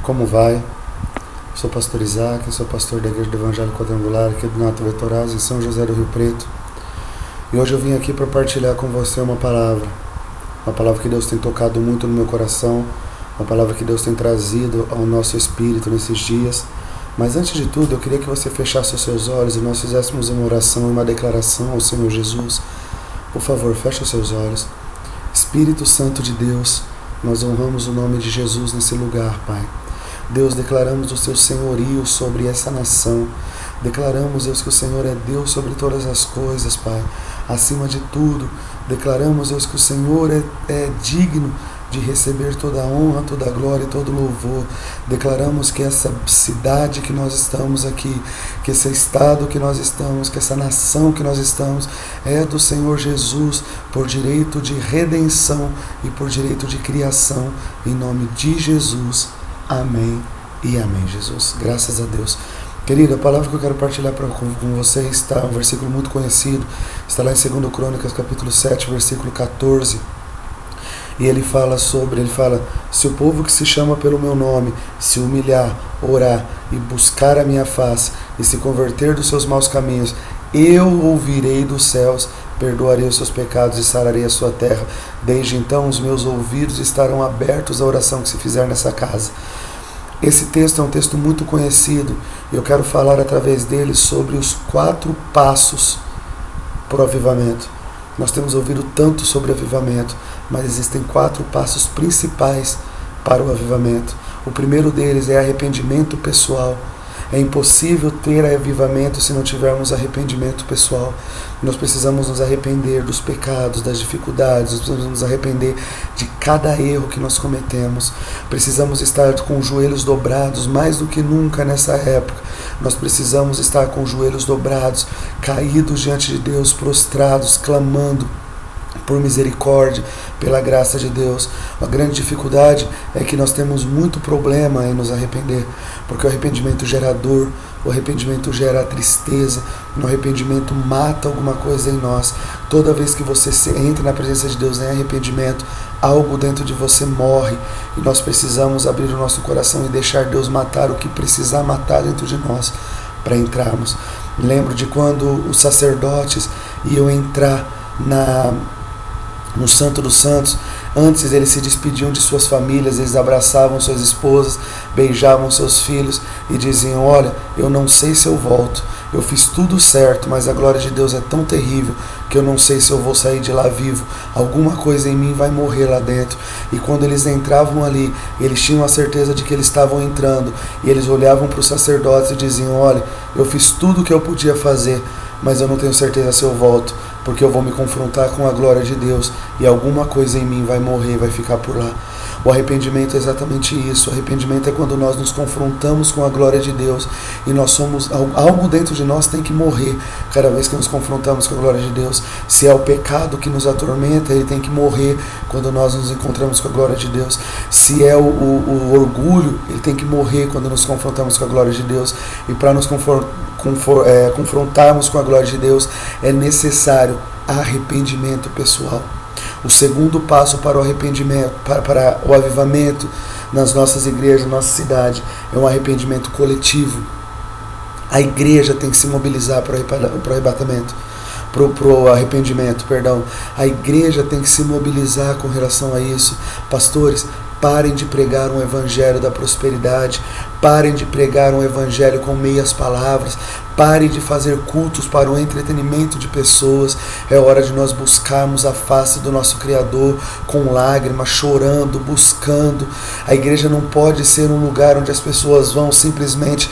Como vai? Sou pastor Isaac, sou pastor da Igreja do Evangelho Quadrangular aqui do Nato Vetoraz, em São José do Rio Preto. E hoje eu vim aqui para partilhar com você uma palavra que Deus tem tocado muito no meu coração, uma palavra que Deus tem trazido ao nosso espírito nesses dias. Mas antes de tudo, eu queria que você fechasse os seus olhos e nós fizéssemos uma oração e uma declaração ao Senhor Jesus. Por favor, feche os seus olhos. Espírito Santo de Deus, nós honramos o nome de Jesus nesse lugar, Pai. Deus, declaramos o seu senhorio sobre essa nação. Declaramos, Deus, que o Senhor é Deus sobre todas as coisas, Pai. Acima de tudo, declaramos, Deus, que o Senhor é digno de receber toda a honra, toda a glória e todo o louvor. Declaramos que essa cidade que nós estamos aqui, que esse estado que nós estamos, que essa nação que nós estamos, é do Senhor Jesus, por direito de redenção e por direito de criação, em nome de Jesus. Amém e amém, Jesus. Graças a Deus. Querido, a palavra que eu quero partilhar com você está um versículo muito conhecido, está lá em 2 Crônicas, capítulo 7, versículo 14. E ele fala, se o povo que se chama pelo meu nome se humilhar, orar e buscar a minha face e se converter dos seus maus caminhos, eu ouvirei dos céus, perdoarei os seus pecados e sararei a sua terra. Desde então os meus ouvidos estarão abertos à oração que se fizer nessa casa. Esse texto é um texto muito conhecido e eu quero falar através dele sobre os 4 passos para o avivamento. Nós temos ouvido tanto sobre avivamento, mas existem 4 passos principais para o avivamento. O primeiro deles é arrependimento pessoal. É impossível ter avivamento se não tivermos arrependimento pessoal. Nós precisamos nos arrepender dos pecados, das dificuldades, nós precisamos nos arrepender de cada erro que nós cometemos. Precisamos estar com os joelhos dobrados, mais do que nunca nessa época. Nós precisamos estar com os joelhos dobrados, caídos diante de Deus, prostrados, clamando por misericórdia, pela graça de Deus. A grande dificuldade é que nós temos muito problema em nos arrepender, porque o arrependimento gera dor, o arrependimento gera tristeza, o arrependimento mata alguma coisa em nós. Toda vez que você entra na presença de Deus em arrependimento, algo dentro de você morre, e nós precisamos abrir o nosso coração e deixar Deus matar o que precisar matar dentro de nós para entrarmos. Lembro de quando os sacerdotes iam entrar no Santo dos Santos. Antes eles se despediam de suas famílias, eles abraçavam suas esposas, beijavam seus filhos e diziam: olha, eu não sei se eu volto, eu fiz tudo certo, mas a glória de Deus é tão terrível que eu não sei se eu vou sair de lá vivo, alguma coisa em mim vai morrer lá dentro. E quando eles entravam ali, eles tinham a certeza de que eles estavam entrando, e eles olhavam para os sacerdotes e diziam: olha, eu fiz tudo o que eu podia fazer, mas eu não tenho certeza se eu volto, porque eu vou me confrontar com a glória de Deus e alguma coisa em mim vai morrer, vai ficar por lá. O arrependimento é exatamente isso. O arrependimento é quando nós nos confrontamos com a glória de Deus e nós somos, algo dentro de nós tem que morrer cada vez que nos confrontamos com a glória de Deus. Se é o pecado que nos atormenta, ele tem que morrer quando nós nos encontramos com a glória de Deus. Se é o orgulho, ele tem que morrer quando nos confrontamos com a glória de Deus. E para nos confrontarmos com a glória de Deus, é necessário arrependimento pessoal. O segundo passo para o arrependimento, para o avivamento nas nossas igrejas, na nossa cidade, é um arrependimento coletivo. A igreja tem que se mobilizar para o arrependimento. A igreja tem que se mobilizar com relação a isso. Pastores, parem de pregar um evangelho da prosperidade, parem de pregar um evangelho com meias palavras, parem de fazer cultos para o entretenimento de pessoas. É hora de nós buscarmos a face do nosso Criador com lágrimas, chorando, buscando. A igreja não pode ser um lugar onde as pessoas vão simplesmente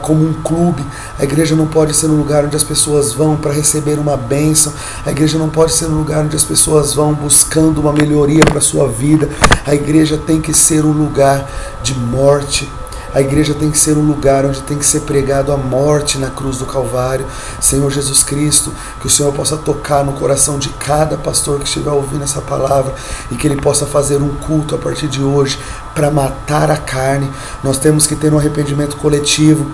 como um clube. A igreja não pode ser um lugar onde as pessoas vão para receber uma bênção. A igreja não pode ser um lugar onde as pessoas vão buscando uma melhoria para a sua vida. A igreja tem que ser um lugar de morte. A igreja tem que ser um lugar onde tem que ser pregado a morte na cruz do Calvário. Senhor Jesus Cristo, que o Senhor possa tocar no coração de cada pastor que estiver ouvindo essa palavra e que ele possa fazer um culto a partir de hoje para matar a carne. Nós temos que ter um arrependimento coletivo.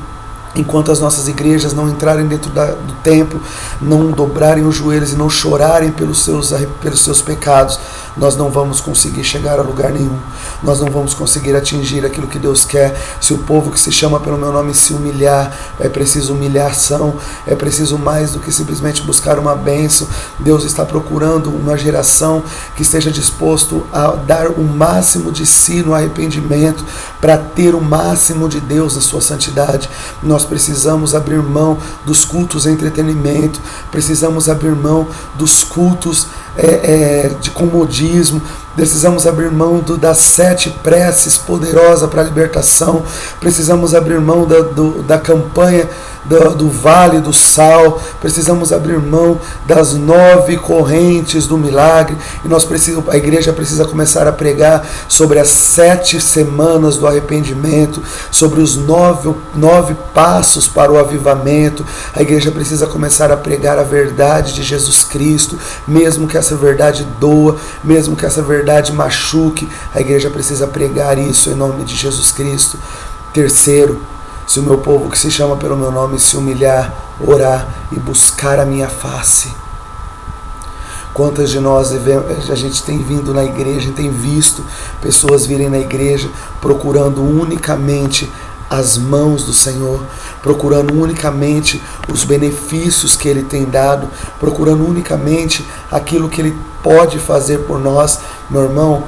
Enquanto as nossas igrejas não entrarem dentro do templo, não dobrarem os joelhos e não chorarem pelos seus pecados, nós não vamos conseguir chegar a lugar nenhum. Nós não vamos conseguir atingir aquilo que Deus quer. Se o povo que se chama pelo meu nome se humilhar, é preciso humilhação, é preciso mais do que simplesmente buscar uma bênção. Deus está procurando uma geração que esteja disposto a dar o máximo de si no arrependimento, para ter o máximo de Deus na sua santidade. Nós precisamos abrir mão dos cultos de entretenimento, precisamos abrir mão dos cultos de comodismo, precisamos abrir mão das 7 preces poderosas para a libertação, precisamos abrir mão da campanha do Vale do Sal, precisamos abrir mão das 9 correntes do milagre, e a igreja precisa começar a pregar sobre as 7 semanas do arrependimento, sobre os 9 passos para o avivamento. A igreja precisa começar a pregar a verdade de Jesus Cristo, mesmo que essa verdade doa, mesmo que essa verdade machuque, a igreja precisa pregar isso em nome de Jesus Cristo. Terceiro, se o meu povo que se chama pelo meu nome se humilhar, orar e buscar a minha face. Quantas de nós a gente tem vindo na igreja, tem visto pessoas virem na igreja procurando unicamente as mãos do Senhor, procurando unicamente os benefícios que Ele tem dado, procurando unicamente aquilo que Ele pode fazer por nós. Meu irmão,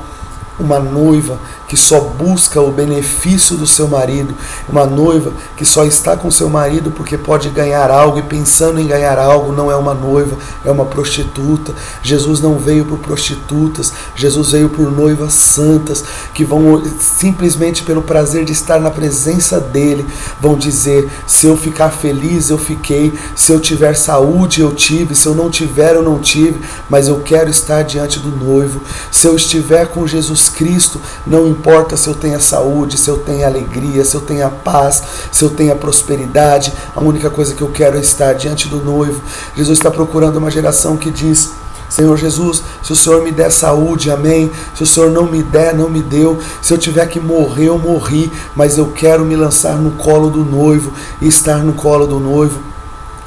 uma noiva que só busca o benefício do seu marido, uma noiva que só está com seu marido porque pode ganhar algo e pensando em ganhar algo, não é uma noiva, é uma prostituta. Jesus não veio por prostitutas, Jesus veio por noivas santas, que vão simplesmente pelo prazer de estar na presença dele, vão dizer: se eu ficar feliz, eu fiquei, se eu tiver saúde, eu tive, se eu não tiver, eu não tive, mas eu quero estar diante do noivo. Se eu estiver com Jesus Cristo, não importa se eu tenha saúde, se eu tenha alegria, se eu tenha paz, se eu tenha prosperidade, a única coisa que eu quero é estar diante do noivo. Jesus está procurando uma geração que diz: Senhor Jesus, se o Senhor me der saúde, amém. Se o Senhor não me der, não me deu. Se eu tiver que morrer, eu morri, mas eu quero me lançar no colo do noivo e estar no colo do noivo.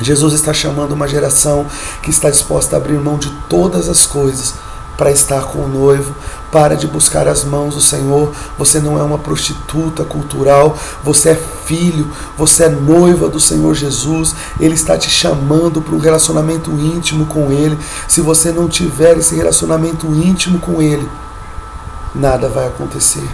Jesus está chamando uma geração que está disposta a abrir mão de todas as coisas para estar com o noivo. Para de buscar as mãos do Senhor. Você não é uma prostituta cultural, você é filho, você é noiva do Senhor Jesus. Ele está te chamando para um relacionamento íntimo com Ele. Se você não tiver esse relacionamento íntimo com Ele, nada vai acontecer.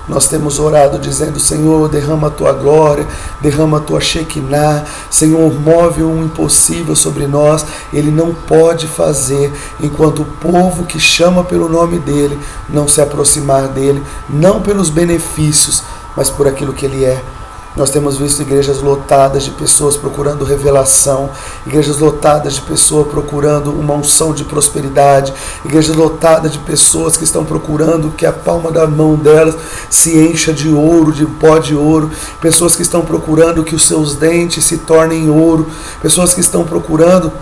Nós temos orado dizendo: Senhor, derrama a Tua glória, derrama a Tua Shekinah, Senhor, move um impossível sobre nós. Ele não pode fazer enquanto o povo que chama pelo nome dEle não se aproximar dEle, não pelos benefícios, mas por aquilo que Ele é. Nós temos visto igrejas lotadas de pessoas procurando revelação, igrejas lotadas de pessoas procurando uma unção de prosperidade, igrejas lotadas de pessoas que estão procurando que a palma da mão delas se encha de ouro, de pó de ouro, pessoas que estão procurando que os seus dentes se tornem ouro, pessoas que estão procurando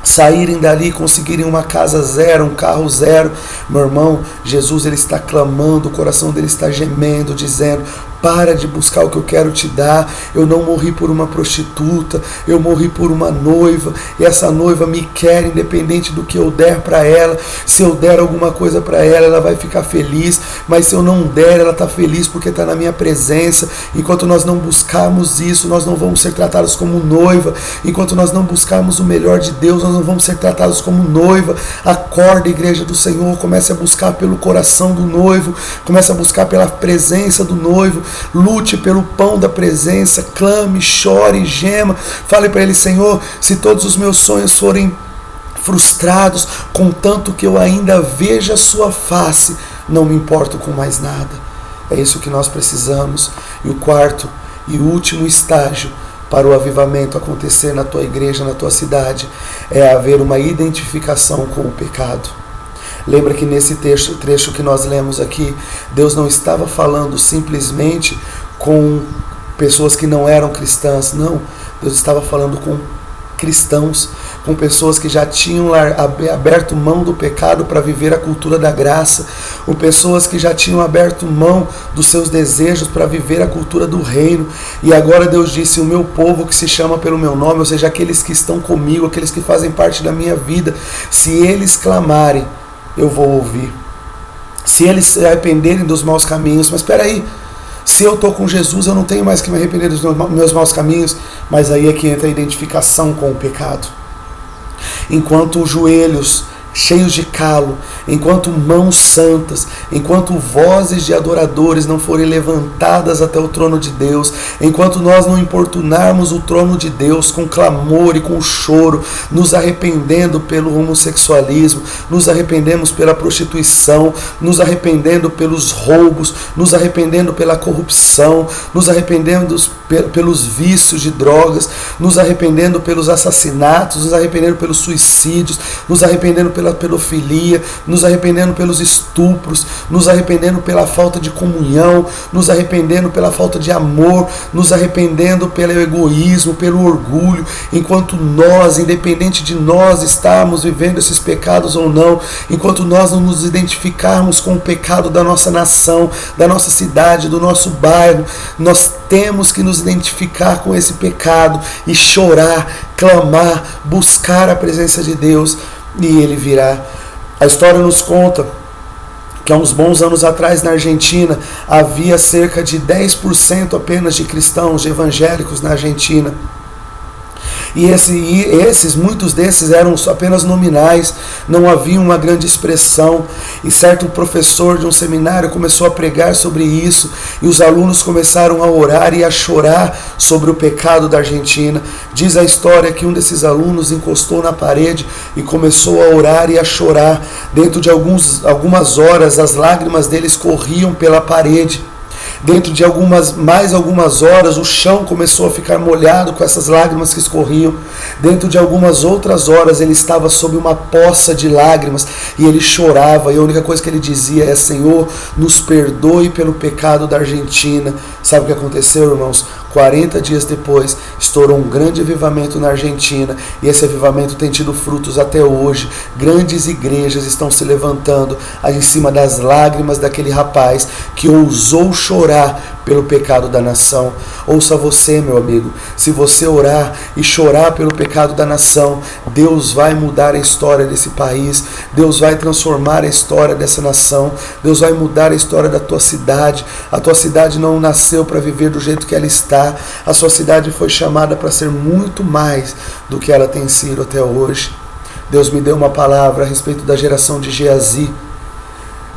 saírem dali e conseguirem uma casa zero, um carro zero. Meu irmão, Jesus, Ele está clamando, o coração dele está gemendo, dizendo: para de buscar o que eu quero te dar. Eu não morri por uma prostituta, eu morri por uma noiva, e essa noiva me quer independente do que eu der para ela. Se eu der alguma coisa para ela, ela vai ficar feliz, mas se eu não der, ela está feliz porque está na minha presença. Enquanto nós não buscarmos isso, nós não vamos ser tratados como noiva. Enquanto nós não buscarmos o melhor de Deus, nós não vamos ser tratados como noiva. Acorda, igreja do Senhor, comece a buscar pelo coração do noivo, comece a buscar pela presença do noivo, lute pelo pão da presença, clame, chore, gema, fale para Ele: Senhor, se todos os meus sonhos forem frustrados, contanto que eu ainda veja a sua face, não me importo com mais nada. É isso que nós precisamos. E o quarto e último estágio para o avivamento acontecer na tua igreja, na tua cidade, é haver uma identificação com o pecado. Lembra que nesse trecho que nós lemos aqui, Deus não estava falando simplesmente com pessoas que não eram cristãs, não. Deus estava falando com cristãos, com pessoas que já tinham aberto mão do pecado para viver a cultura da graça, com pessoas que já tinham aberto mão dos seus desejos para viver a cultura do reino. E agora Deus disse: o meu povo que se chama pelo meu nome, ou seja, aqueles que estão comigo, aqueles que fazem parte da minha vida, se eles clamarem, eu vou ouvir. Se eles se arrependerem dos maus caminhos. Mas espera aí, se eu estou com Jesus, eu não tenho mais que me arrepender dos meus maus caminhos. Mas aí é que entra a identificação com o pecado. Enquanto os joelhos cheios de calo, enquanto mãos santas, enquanto vozes de adoradores não forem levantadas até o trono de Deus, enquanto nós não importunarmos o trono de Deus com clamor e com choro, nos arrependendo pelo homossexualismo, nos arrependemos pela prostituição, nos arrependendo pelos roubos, nos arrependendo pela corrupção, nos arrependendo pelos vícios de drogas, nos arrependendo pelos assassinatos, nos arrependendo pelos suicídios, nos arrependendo pela pedofilia, nos arrependendo pelos estupros, nos arrependendo pela falta de comunhão, nos arrependendo pela falta de amor, nos arrependendo pelo egoísmo, pelo orgulho, enquanto nós, independente de nós estarmos vivendo esses pecados ou não, enquanto nós não nos identificarmos com o pecado da nossa nação, da nossa cidade, do nosso bairro, nós temos que nos identificar com esse pecado e chorar, clamar, buscar a presença de Deus, e Ele virá. A história nos conta que há uns bons anos atrás na Argentina havia cerca de 10% apenas de cristãos, de evangélicos na Argentina. E muitos desses eram apenas nominais, não havia uma grande expressão. E certo professor de um seminário começou a pregar sobre isso, e os alunos começaram a orar e a chorar sobre o pecado da Argentina. Diz a história que um desses alunos encostou na parede e começou a orar e a chorar. Dentro de algumas horas, as lágrimas dele escorriam pela parede. Dentro de mais algumas horas, o chão começou a ficar molhado com essas lágrimas que escorriam. Dentro de algumas outras horas, ele estava sob uma poça de lágrimas e ele chorava. E a única coisa que ele dizia é: Senhor, nos perdoe pelo pecado da Argentina. Sabe o que aconteceu, irmãos? 40 dias depois, estourou um grande avivamento na Argentina, e esse avivamento tem tido frutos até hoje. Grandes igrejas estão se levantando em cima das lágrimas daquele rapaz que ousou chorar pelo pecado da nação. Ouça você, meu amigo, se você orar e chorar pelo pecado da nação, Deus vai mudar a história desse país, Deus vai transformar a história dessa nação, Deus vai mudar a história da tua cidade. A tua cidade não nasceu para viver do jeito que ela está, a sua cidade foi chamada para ser muito mais do que ela tem sido até hoje. Deus me deu uma palavra a respeito da geração de Geazi.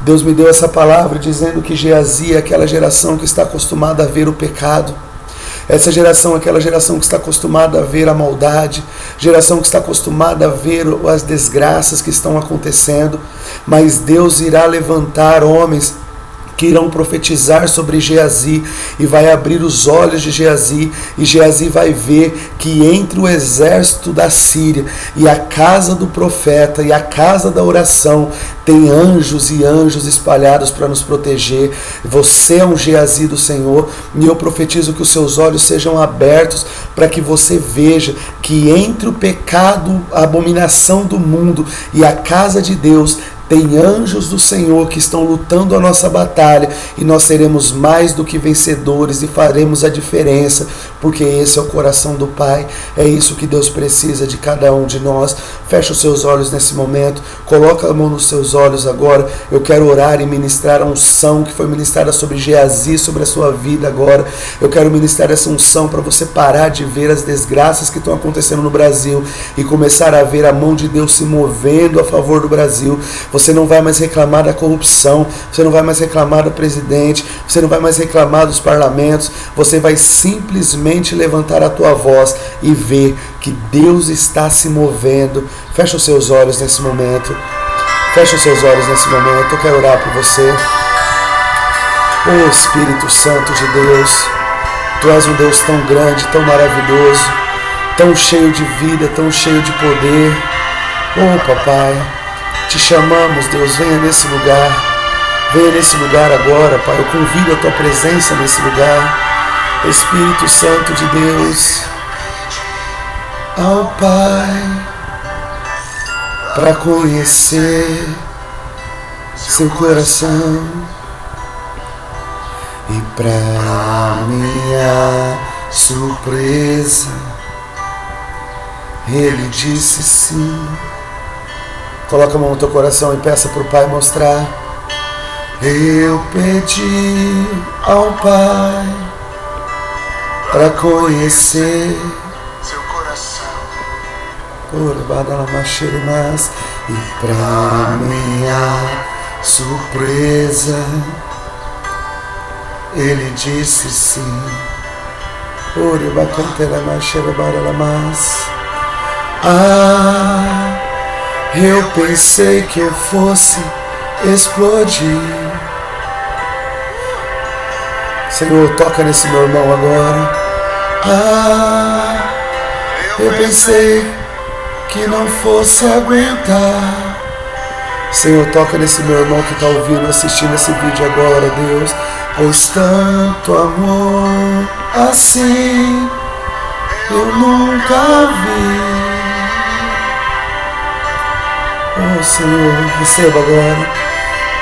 Deus me deu essa palavra dizendo que Geazi é aquela geração que está acostumada a ver o pecado. Essa geração é aquela geração que está acostumada a ver a maldade, geração que está acostumada a ver as desgraças que estão acontecendo. Mas Deus irá levantar homens que irão profetizar sobre Geazi, e vai abrir os olhos de Geazi, e Geazi vai ver que entre o exército da Síria e a casa do profeta e a casa da oração tem anjos e anjos espalhados para nos proteger. Você é um Geazi do Senhor, e eu profetizo que os seus olhos sejam abertos para que você veja que entre o pecado, a abominação do mundo e a casa de Deus tem anjos do Senhor que estão lutando a nossa batalha, e nós seremos mais do que vencedores e faremos a diferença, porque esse é o coração do Pai. É isso que Deus precisa de cada um de nós. Fecha os seus olhos nesse momento, coloca a mão nos seus olhos agora. Eu quero orar e ministrar a unção que foi ministrada sobre Geazi, sobre a sua vida agora. Eu quero ministrar essa unção para você parar de ver as desgraças que estão acontecendo no Brasil e começar a ver a mão de Deus se movendo a favor do Brasil. Você não vai mais reclamar da corrupção, você não vai mais reclamar do presidente, você não vai mais reclamar dos parlamentos, você vai simplesmente levantar a tua voz e ver que Deus está se movendo. Fecha os seus olhos nesse momento, fecha os seus olhos nesse momento. Eu quero orar por você. Oh Espírito Santo de Deus, Tu és um Deus tão grande, tão maravilhoso, tão cheio de vida, tão cheio de poder. Oh Papai, Te chamamos, Deus, venha nesse lugar agora, Pai. Eu convido a Tua presença nesse lugar, Espírito Santo de Deus. Ao Pai para conhecer seu coração. E pra minha surpresa, ele disse sim. Coloca a mão no teu coração e peça para o Pai mostrar. Eu pedi ao Pai para conhecer seu coração. E pra minha surpresa, ele disse sim. Eu pensei que eu fosse explodir. Senhor, toca nesse meu irmão agora. Eu pensei que não fosse aguentar. Senhor, toca nesse meu irmão que está ouvindo, assistindo esse vídeo agora, Deus. Pois tanto amor assim eu nunca vi. Oh Senhor, receba agora.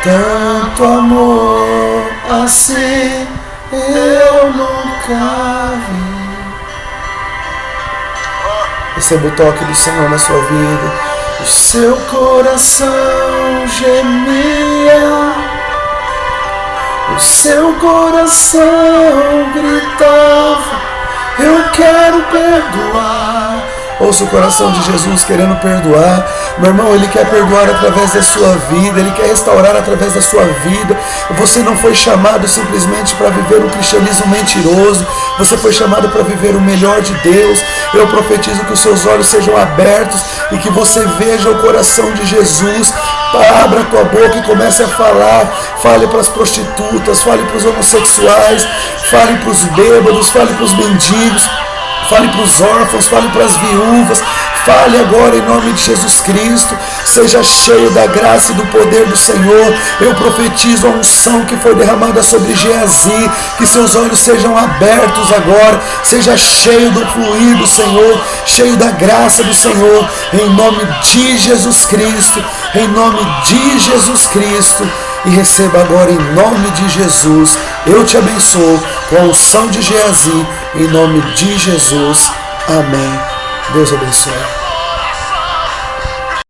Tanto amor assim eu nunca vi. Receba o toque do Senhor na sua vida. O seu coração gemia, o seu coração gritava: eu quero perdoar. Ouça o coração de Jesus querendo perdoar. Meu irmão, Ele quer perdoar através da sua vida, Ele quer restaurar através da sua vida. Você não foi chamado simplesmente para viver um cristianismo mentiroso. Você foi chamado para viver o melhor de Deus. Eu profetizo que os seus olhos sejam abertos e que você veja o coração de Jesus. Abra a tua boca e comece a falar. Fale para as prostitutas, fale para os homossexuais, fale para os bêbados, fale para os mendigos, fale para os órfãos, fale para as viúvas. Fale agora em nome de Jesus Cristo. Seja cheio da graça e do poder do Senhor. Eu profetizo a unção que foi derramada sobre Geazi. Que seus olhos sejam abertos agora. Seja cheio do fluir do Senhor, cheio da graça do Senhor. Em nome de Jesus Cristo. Em nome de Jesus Cristo. E receba agora em nome de Jesus. Eu te abençoo com a unção de Geazi. Em nome de Jesus. Amém. Deus abençoe.